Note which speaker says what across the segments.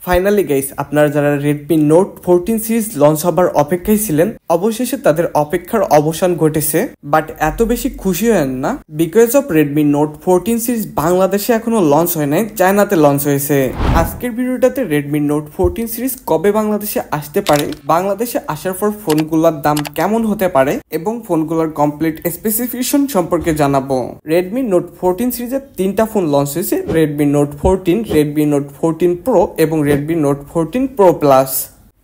Speaker 1: Finally guys, আপনারা যারা Redmi note 14 series launch হবার অপেক্ষায় ছিলেন, অবশেষে তাদের অপেক্ষার অবসান ঘটেছে। বাট এত বেশি খুশি হয়েন না, because of Redmi note 14 series বাংলাদেশে এখনো লঞ্চ হয় নাই, চায়নাতে লঞ্চ হয়েছে। আজকের ভিডিওটাতে রেডমি নোট 14 সিরিজ কবে বাংলাদেশে আসতে পারে, বাংলাদেশে আসার পর ফোনগুলোর দাম কেমন হতে পারে এবং ফোনগুলোর কমপ্লিট স্পেসিফিকেশন সম্পর্কে জানাবো। রেডমি নোট 14 সিরিজের 3টা ফোন লঞ্চ হয়েছে, Redmi note 14, Redmi note 14 pro এবং রেডমি নোট 14 প্রো প্লাস।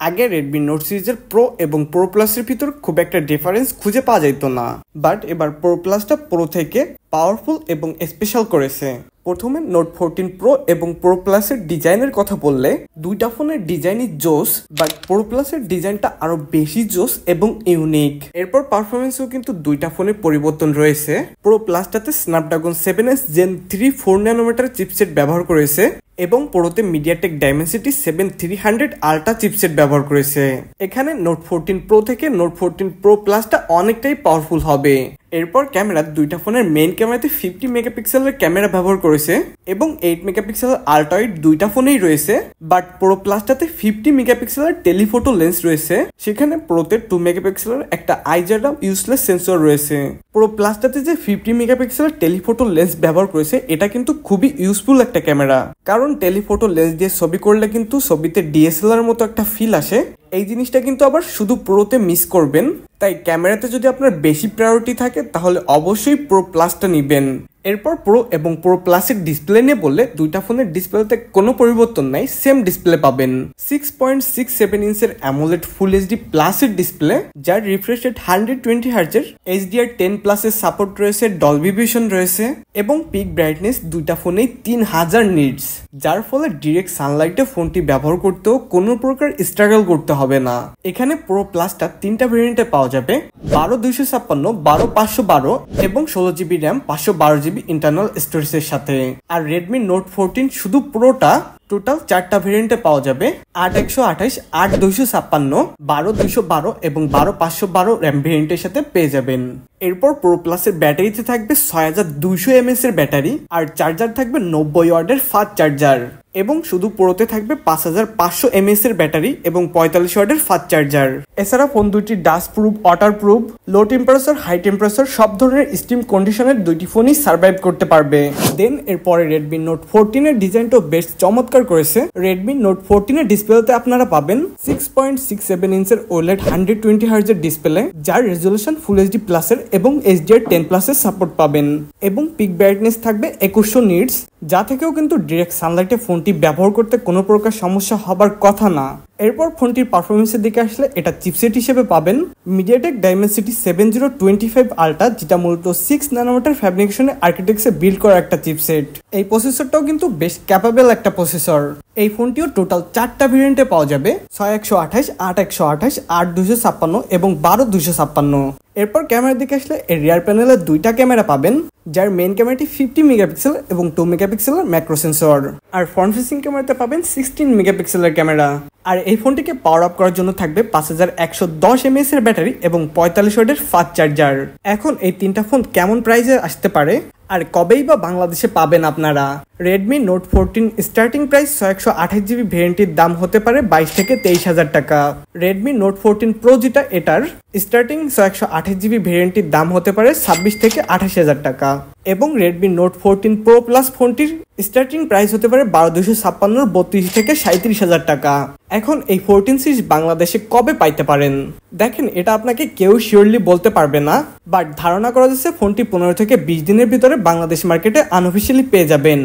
Speaker 1: আগে রেডমি নোট সিরিজের প্রো এবং প্রো প্লাসের ভিতর খুব একটা ডিফারেন্স খুঁজে পাওয়া যেত না, বাট এবার প্রো প্লাসটা প্রো থেকে পাওয়ারফুল এবং স্পেশাল করেছে। প্রথমে নোট 14 প্রো এবং প্রো প্লাসের ডিজাইনের কথা বললে, দুইটা ফোনের ডিজাইনই জোস, বাট প্রো প্লাসের ডিজাইনটা আরো বেশি জোস এবং ইউনিক। এরপর পারফরমেন্সও কিন্তু দুইটা ফোনের পরিবর্তন রয়েছে। প্রো প্লাসটাতে Snapdragon 7S Gen 3 4 nanometre chipset ব্যবহার করেছে এবং প্রোতে মিডিয়াটেক ডাইমেনসিটি 7300 আল্ট্রা চিপসেট ব্যবহার করেছে। এখানে নোট 14 প্রো থেকে নোট 14 প্রো প্লাসটা অনেকটাই পাওয়ারফুল হবে। এরপর ক্যামেরা, দুইটা ফোনের মেইন ক্যামেরাতে 50 মেগাপিক্সেলের ক্যামেরা ব্যবহার করেছে এবং 8 মেগাপিক্সেলের আল্ট্রা ওয়াইড দুইটা ফোনেই রয়েছে। বাট প্রো প্লাসটাতে 50 মেগাপিক্সেলের টেলিফোটো লেন্স রয়েছে, সেখানে প্রোতে 2 মেগাপিক্সেলের একটা আইজারডাম ইউজলেস সেন্সর রয়েছে। প্রো প্লাসটাতে যে 50 মেগাপিক্সেলের টেলিফোটো লেন্স ব্যবহার করেছে, এটা কিন্তু খুবই ইউজফুল একটা ক্যামেরা, কারণ টেলিফোটো লেন্স দিয়ে ছবি করলে কিন্তু ছবিতে ডিএসএলআর মতো একটা ফিল আসে। এই জিনিসটা কিন্তু আবার শুধু প্রোতে মিস করবেন। তাই ক্যামেরাতে যদি আপনার বেশি প্রায়োরিটি থাকে, তাহলে অবশ্যই প্রো প্লাসটা নিবেন। এরপর প্রো এবং প্রো প্লাসের ডিসপ্লে নিয়ে বললে, দুইটা ফোনের ডিসপ্লেতে কোনো পরিবর্তন নাই, সেম ডিসপ্লে পাবেন। 6.67 ইঞ্চের অ্যামোলেড ফুল এইচডি প্লাসের ডিসপ্লে, যার রিফ্রেশ রেট 120 হার্জের, HDR10 প্লাসের সাপোর্ট রয়েছে, ডলবি ভিশন রয়েছে এবং পিক ব্রাইটনেস দুইটা ফোনেই 3000 নিটস, যার ফলে ডিরেক্ট সানলাইটে ফোনটি ব্যবহার করতেও কোনো প্রকার স্ট্রাগল করতে হবে না। এখানে প্রো প্লাসটা 3টা ভেরিয়েন্টে পাওয়া যাবে, 12256, 12512 এবং 16GB র্যাম, 512GB ইন্টারনাল স্টোরেজের সাথে। আর রেডমি নোট 14 শুধু প্রোটা টোটাল 4টা ভেরিয়েন্টে পাওয়া যাবে, 8128, 8256, 12212 এবং 12512 র্যাম ভেরিয়েন্টের সাথে পেয়ে যাবেন। এরপর প্রো প্লাসের ব্যাটারিতে থাকবে 6200 mAh এর ব্যাটারি, আর চার্জার থাকবে 90 ওয়াটের ফাস্ট চার্জার, এবং শুধু প্রোতে থাকবে 5500 mAh এর ব্যাটারি এবং 45 ওয়াটের ফাস্ট চার্জার। এছাড়া ফোন দুটি dust proof, water proof, low temperature, high temperature সব ধরনের স্টিম কন্ডিশনের দুইটি ফোনই সার্ভাইভ করতে পারবে। দেন এরপরে রেডমি নোট 14 এর ডিজাইনটাও বেশ চমৎকার করেছে। রেডমি নোট 14 এর ডিসপ্লেতে আপনারা পাবেন 6.67 ইঞ্চের OLED 120 হার্জের ডিসপ্লে, যার রেজলিউশন ফুল এইচডি প্লাসের এবং HDR10 প্লাসের সাপোর্ট পাবেন, এবং পিক ব্রাইটনেস থাকবে 2100 নিটস, যা থেকেও কিন্তু ডিরেক্ট সানলাইটে ফোনটি ব্যবহার করতে কোনো প্রকার সমস্যা হবার কথা না। এরপর ফোনটির পারফরমেন্সের দিকে আসলে, এটা চিপসেট হিসেবে পাবেন মিডিয়াটেক ডাইমেনসিটি 7025 আল্ট্রা, যেটা মূলত 6 ন্যানোমিটার ফ্যাব্রিকেশনের আর্কিটেকচারে বিল্ড করা একটা চিপসেট। এই প্রসেসরটাও কিন্তু বেশ ক্যাপাবল একটা প্রসেসর। এই ফোনটিও টোটাল 4টা ভেরিয়েন্টে পাওয়া যাবে, 6128, 8128, 8256 এবং 12256। এরপর ক্যামেরার দিকে আসলে, এর রিয়ার প্যানেলে 2টা ক্যামেরা পাবেন, যার মেইন ক্যামেরাটি 50 মেগাপিক্সেল এবং 2 মেগাপিক্সেলের ম্যাক্রো সেন্সর, আর ফ্রন্ট ফেসিং ক্যামেরাতে পাবেন 16 মেগাপিক্সেলের ক্যামেরা। আর এই ফোনটিকে পাওয়ার আপ করার জন্য থাকবে 5110 mAh এর ব্যাটারি এবং 45 ওয়াটের ফাস্ট চার্জার। এখন এই 3টা ফোন কেমন প্রাইসে আসতে পারে আর কবেই বা বাংলাদেশে পাবেন আপনারা? Redmi note 14 starting price 128GB ভেরিয়েন্টের দাম হতে পারে 22 থেকে 23,000 টাকা। রেডমি নোট 14 প্রো যেটা, এটার স্টার্টিং 128GB ভেরিয়েন্টের দাম হতে পারে 26 থেকে 28,000 টাকা। এবং রেডমি নোট 14 প্রো প্লাস ফোনটির স্টার্টিং প্রাইস হতে পারে 12256, 32 থেকে 37,000 টাকা। এখন এই 14 সিরিজ বাংলাদেশে কবে পাইতে পারেন? দেখেন, এটা আপনাকে কেউ শিওরলি বলতে পারবে না, বাট ধারণা করা যাচ্ছে ফোনটি 15 থেকে 20 দিনের ভিতরে বাংলাদেশ মার্কেটে আনঅফিসিয়ালি পেয়ে যাবেন।